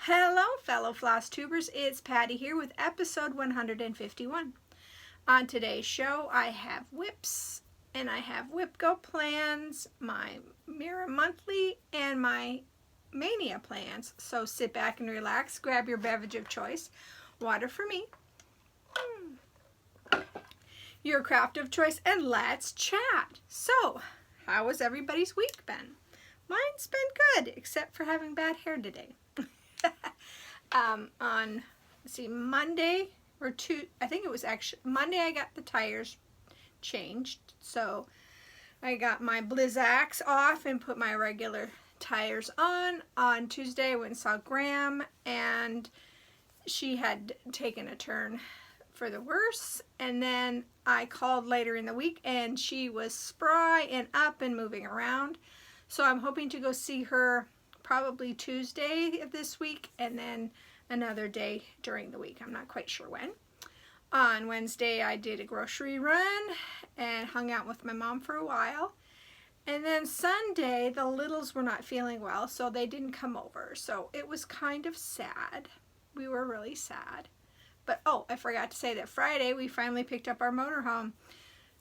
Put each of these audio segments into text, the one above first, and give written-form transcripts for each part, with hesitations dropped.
Hello fellow Flosstubers, it's Patty here with episode 151. On today's show I have whips and I have Whip Go plans, my Mirror Monthly, and my Mania plans. So sit back and relax, grab your beverage of choice, water for me, your craft of choice, and let's chat. So, how has everybody's week been? Mine's been good, except for having bad hair today. On Monday or I think it was actually Monday, I got the tires changed. So I got my Blizzax off and put my regular tires on. On Tuesday I went and saw Graham, and she had taken a turn for the worse, and then I called later in the week and she was spry and up and moving around. So I'm hoping to go see her probably Tuesday of this week, and then another day during the week. I'm not quite sure when. On Wednesday I did a grocery run and hung out with my mom for a while. And then Sunday the littles were not feeling well, so they didn't come over. So it was kind of sad. We were really sad. But oh, I forgot to say that Friday we finally picked up our motorhome.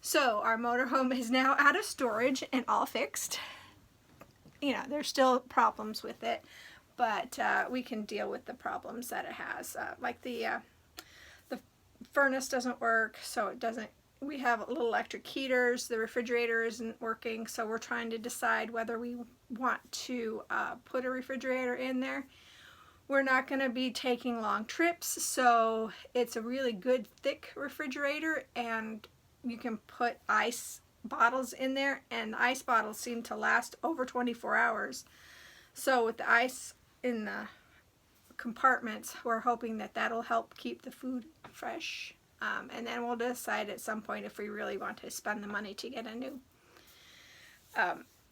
So our motorhome is now out of storage and all fixed. You know, there's still problems with it, but we can deal with the problems that it has. Like the furnace doesn't work, so it doesn't. We have little electric heaters. The refrigerator isn't working, so we're trying to decide whether we want to put a refrigerator in there. We're not going to be taking long trips, so it's a really good thick refrigerator, and you can put ice bottles in there, and the ice bottles seem to last over 24 hours. So with the ice in the compartments, we're hoping that that'll help keep the food fresh. And then we'll decide at some point if we really want to spend the money to get a new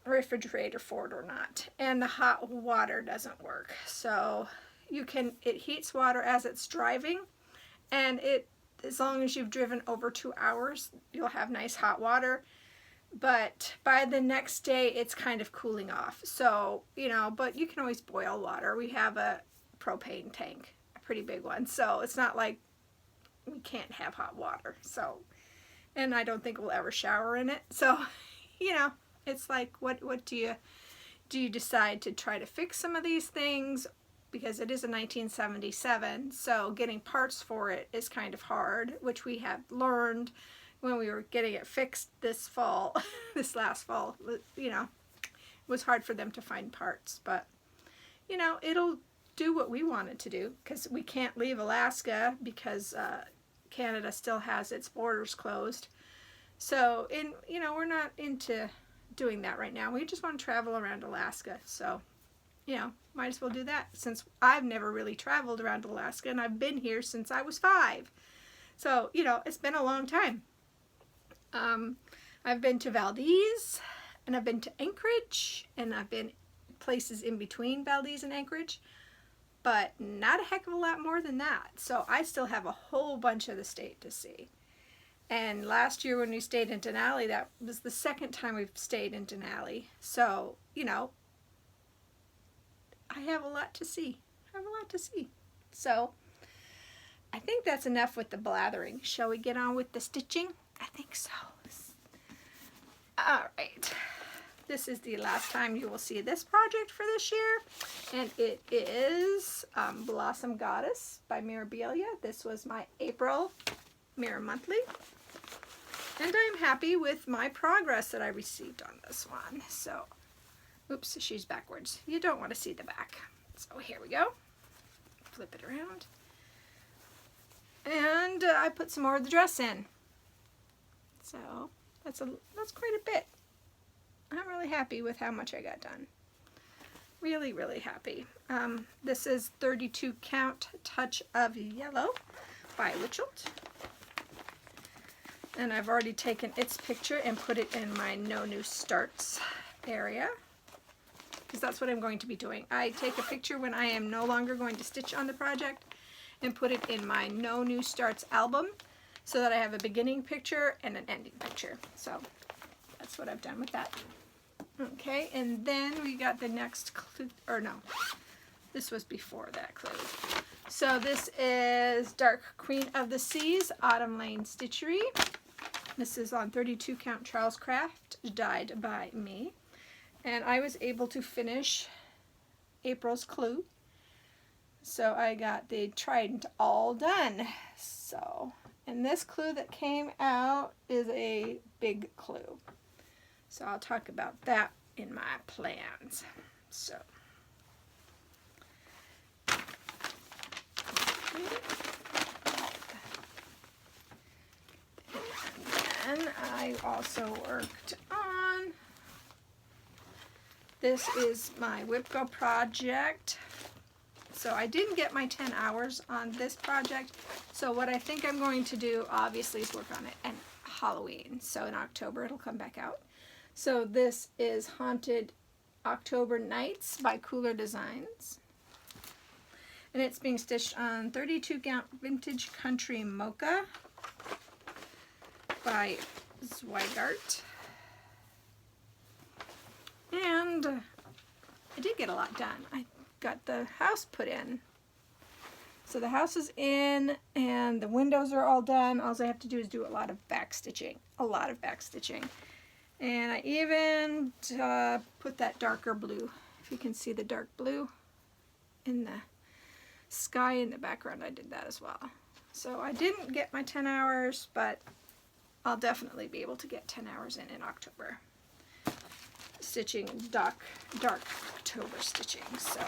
refrigerator for it or not. And the hot water doesn't work. So it heats water as it's driving, and as long as you've driven over 2 hours, you'll have nice hot water. But by the next day, it's kind of cooling off. So, but you can always boil water. We have a propane tank, a pretty big one. So it's not like we can't have hot water. So, and I don't think we'll ever shower in it. So, it's like, what do you decide to try to fix some of these things? Because it is a 1977, so getting parts for it is kind of hard, which we have learned when we were getting it fixed this fall, this last fall. It was hard for them to find parts, but it'll do what we want it to do, because we can't leave Alaska because Canada still has its borders closed. So, we're not into doing that right now. We just want to travel around Alaska, so might as well do that, since I've never really traveled around Alaska, and I've been here since I was 5. So, it's been a long time. I've been to Valdez, and I've been to Anchorage, and I've been places in between Valdez and Anchorage, but not a heck of a lot more than that. So I still have a whole bunch of the state to see. And last year when we stayed in Denali, that was the second time we've stayed in Denali. So, I have a lot to see. So I think that's enough with the blathering. Shall we get on with the stitching? I think so. All right. This is the last time you will see this project for this year. And it is Blossom Goddess by Mirabilia. This was my April Mirror Monthly. And I'm happy with my progress that I received on this one. So, oops, she's backwards. You don't want to see the back. So here we go. Flip it around. And I put some more of the dress in. So that's quite a bit. I'm really happy with how much I got done. Really, really happy. This is 32 Count Touch of Yellow by Witchelt. And I've already taken its picture and put it in my No New Starts area, because that's what I'm going to be doing. I take a picture when I am no longer going to stitch on the project and put it in my No New Starts album, so that I have a beginning picture and an ending picture. So that's what I've done with that. Okay, and then we got the next, This was before that clue. So this is Dark Queen of the Seas, Autumn Lane Stitchery. This is on 32 count Charles Craft, dyed by me. And I was able to finish April's clue. So I got the trident all done. So, and this clue that came out is a big clue. So I'll talk about that in my plans. So. And then I also worked on, this is my WIPGO project. So I didn't get my 10 hours on this project. So what I think I'm going to do, obviously, is work on it and Halloween. So in October, it'll come back out. So this is Haunted October Nights by Cooler Designs. And it's being stitched on 32 count Vintage Country Mocha by Zweigart. And I did get a lot done. I got the house put in. So the house is in and the windows are all done. All I have to do is do a lot of back stitching. And I even put that darker blue, if you can see the dark blue in the sky in the background. I did that as well. So I didn't get my 10 hours, but I'll definitely be able to get 10 hours in October. Stitching dark October stitching, so,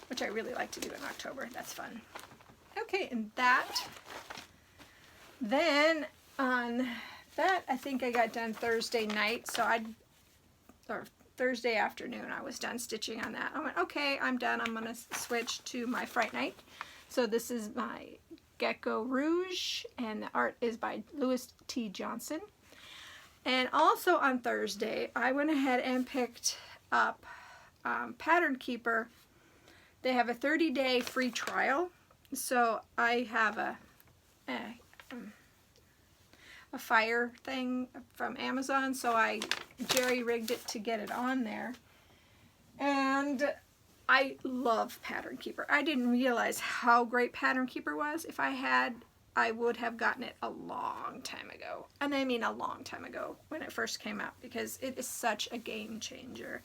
which I really like to do in October. That's fun. Okay, and then on that, I think I got done Thursday night, or Thursday afternoon, I was done stitching on that. I went, okay, I'm done. I'm going to switch to my Fright Night. So this is my Gecko Rouge, and the art is by Louis T. Johnson. And also on Thursday, I went ahead and picked up Pattern Keeper. They have a 30-day free trial. So I have a fire thing from Amazon, so I jerry-rigged it to get it on there. And I love Pattern Keeper. I didn't realize how great Pattern Keeper was. If I had, I would have gotten it a long time ago. And I mean a long time ago when it first came out, because it is such a game changer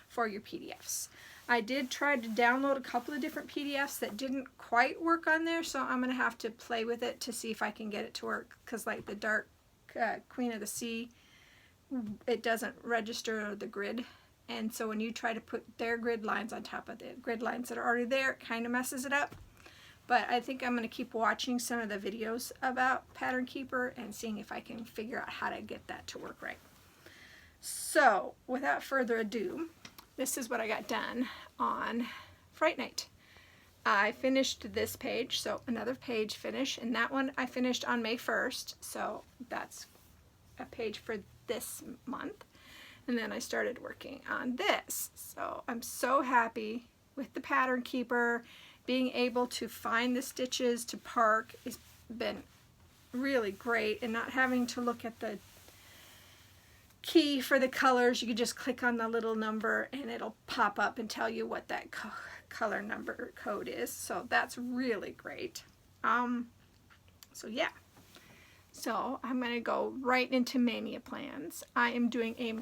for your PDFs. I did try to download a couple of different PDFs that didn't quite work on there, so I'm going to have to play with it to see if I can get it to work, because like the Dark Queen of the Sea, it doesn't register the grid. And so when you try to put their grid lines on top of the grid lines that are already there, it kind of messes it up. But I think I'm going to keep watching some of the videos about Pattern Keeper and seeing if I can figure out how to get that to work right. So, without further ado, this is what I got done on Fright Night. I finished this page, so another page finish, and that one I finished on May 1st, so that's a page for this month. And then I started working on this. So I'm so happy with the Pattern Keeper. Being able to find the stitches to park has been really great, and not having to look at the key for the colors. You can just click on the little number and it'll pop up and tell you what that color number code is. So that's really great. So yeah. So I'm going to go right into Mania Plans. I am doing a,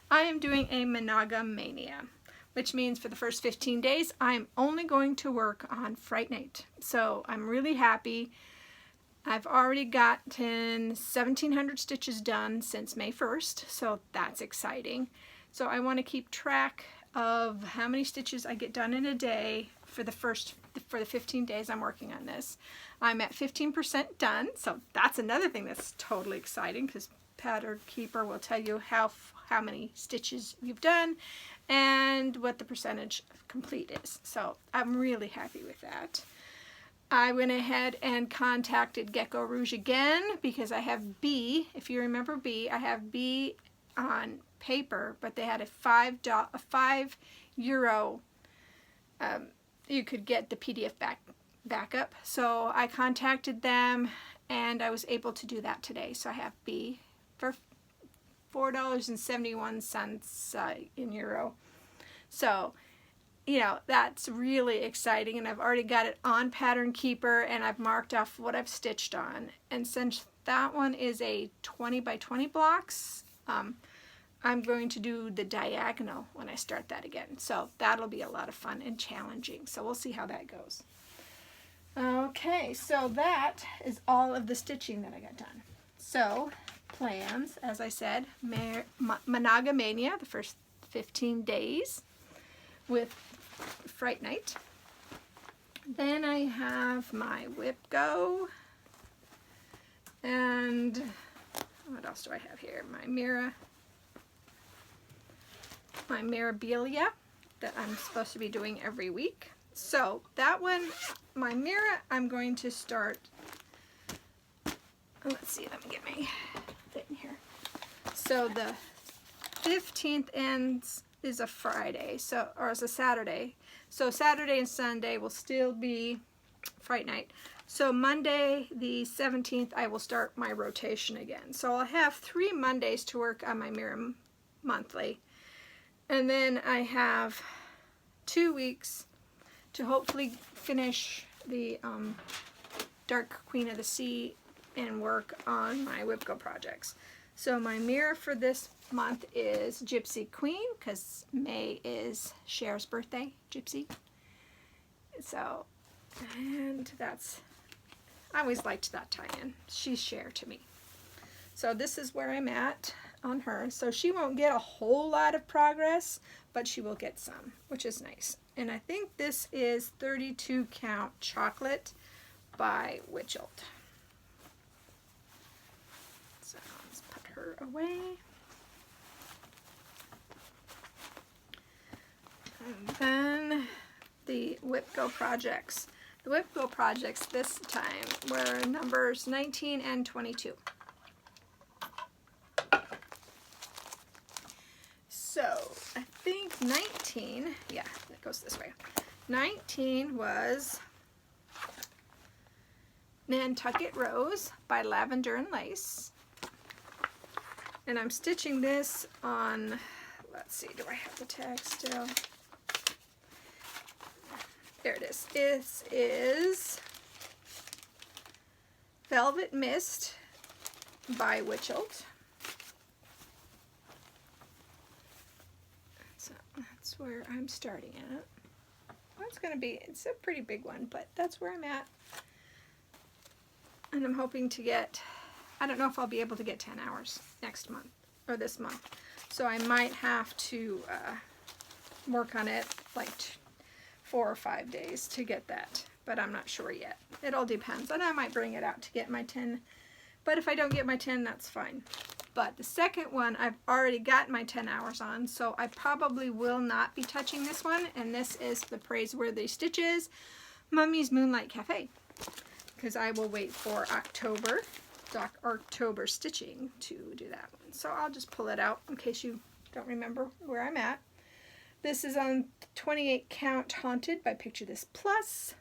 I am doing a Monaga Mania, which means for the first 15 days, I'm only going to work on Fright Night. So I'm really happy. I've already gotten 1,700 stitches done since May 1st, so that's exciting. So I want to keep track of how many stitches I get done in a day for the 15 days I'm working on this. I'm at 15% done, so that's another thing that's totally exciting, because Pattern Keeper will tell you how many stitches you've done and what the percentage of complete is. So I'm really happy with that. I went ahead and contacted Gecko Rouge again because I have B. If you remember B, I have B on paper, but they had a €5 you could get the PDF backup. So I contacted them and I was able to do that today. So I have B for $4.71 in euro. So, you know, that's really exciting, and I've already got it on Pattern Keeper, and I've marked off what I've stitched on. And since that one is a 20 by 20 blocks, I'm going to do the diagonal when I start that again. So that'll be a lot of fun and challenging. So we'll see how that goes. Okay, so that is all of the stitching that I got done. So plans, as I said, Mania, the first 15 days with Fright Night. Then I have my Whip Go, and what else do I have here? My Mirabilia that I'm supposed to be doing every week. So that one, my mirror, I'm going to start, let's see, let me get my thing here. So the 15th ends is a Friday, so, or it's a Saturday. So Saturday and Sunday will still be Fright Night. So Monday the 17th, I will start my rotation again. So I'll have 3 Mondays to work on my mirror monthly. And then I have 2 weeks to hopefully finish the Dark Queen of the Sea and work on my Whip Go projects. So my mirror for this month is Gypsy Queen, because May is Cher's birthday, Gypsy. So, and that's, I always liked that tie-in. She's Cher to me. So this is where I'm at on her. So she won't get a whole lot of progress, but she will get some, which is nice. And I think this is 32 Count Chocolate by Witchelt. So let's put her away. And then the Whip Go projects. The Whip Go projects this time were numbers 19 and 22. So I think 19, yeah, it goes this way. 19 was Nantucket Rose by Lavender and Lace. And I'm stitching this on, let's see, do I have the tag still? There it is. This is Velvet Mist by Witchelt. So that's where I'm starting at. Well, it's a pretty big one, but that's where I'm at. And I'm hoping to get, I don't know if I'll be able to get 10 hours next month, or this month. So I might have to work on it like 4 or 5 days to get that, but I'm not sure yet. It all depends, and I might bring it out to get my 10, but if I don't get my 10, that's fine. But the second one, I've already got my 10 hours on, so I probably will not be touching this one, and this is the Praiseworthy Stitches Mummy's Moonlight Cafe, because I will wait for October stitching to do that one. So I'll just pull it out in case you don't remember where I'm at. This is on 28 Count Haunted by Picture This Plus.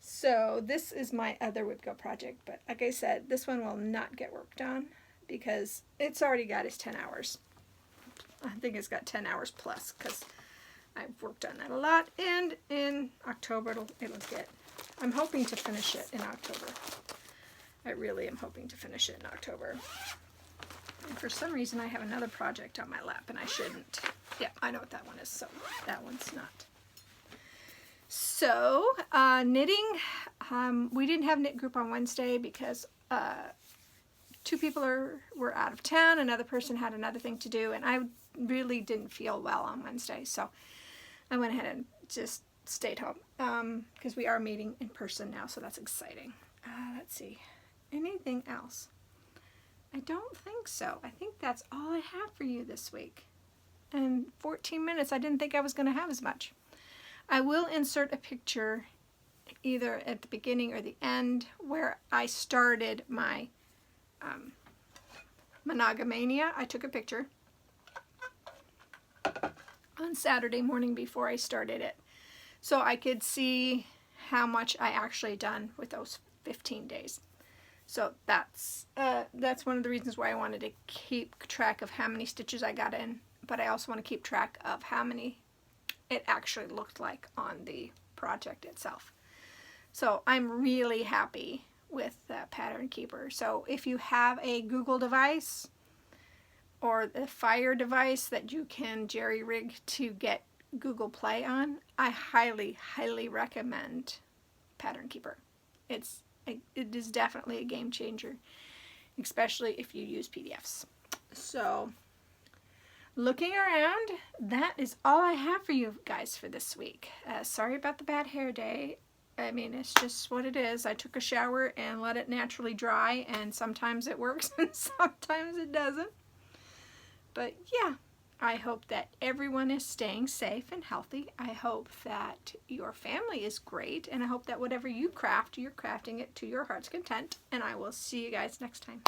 So this is my other Whip Go project, but like I said, this one will not get worked on because it's already got its 10 hours. I think it's got 10 hours plus because I've worked on that a lot, and in October it'll get, I'm hoping to finish it in October. I really am hoping to finish it in October. And for some reason I have another project on my lap and I shouldn't. Yeah, I know what that one is, so that one's not. So, knitting, we didn't have knit group on Wednesday because 2 people were out of town, another person had another thing to do, and I really didn't feel well on Wednesday, so I went ahead and just stayed home because we are meeting in person now, so that's exciting. Let's see, anything else? I don't think so. I think that's all I have for you this week. And 14 minutes, I didn't think I was going to have as much. I will insert a picture either at the beginning or the end where I started my Mania. I took a picture on Saturday morning before I started it, so I could see how much I actually done with those 15 days. So that's one of the reasons why I wanted to keep track of how many stitches I got in, but I also want to keep track of how many it actually looked like on the project itself. So I'm really happy with Pattern Keeper. So if you have a Google device or the Fire device that you can jerry-rig to get Google Play on, I highly, highly recommend Pattern Keeper. It is definitely a game changer, especially if you use PDFs. So looking around, that is all I have for you guys for this week. Sorry about the bad hair day. I mean, it's just what it is. I took a shower and let it naturally dry, and sometimes it works and sometimes it doesn't. But yeah, I hope that everyone is staying safe and healthy. I hope that your family is great, and I hope that whatever you craft, you're crafting it to your heart's content. And I will see you guys next time.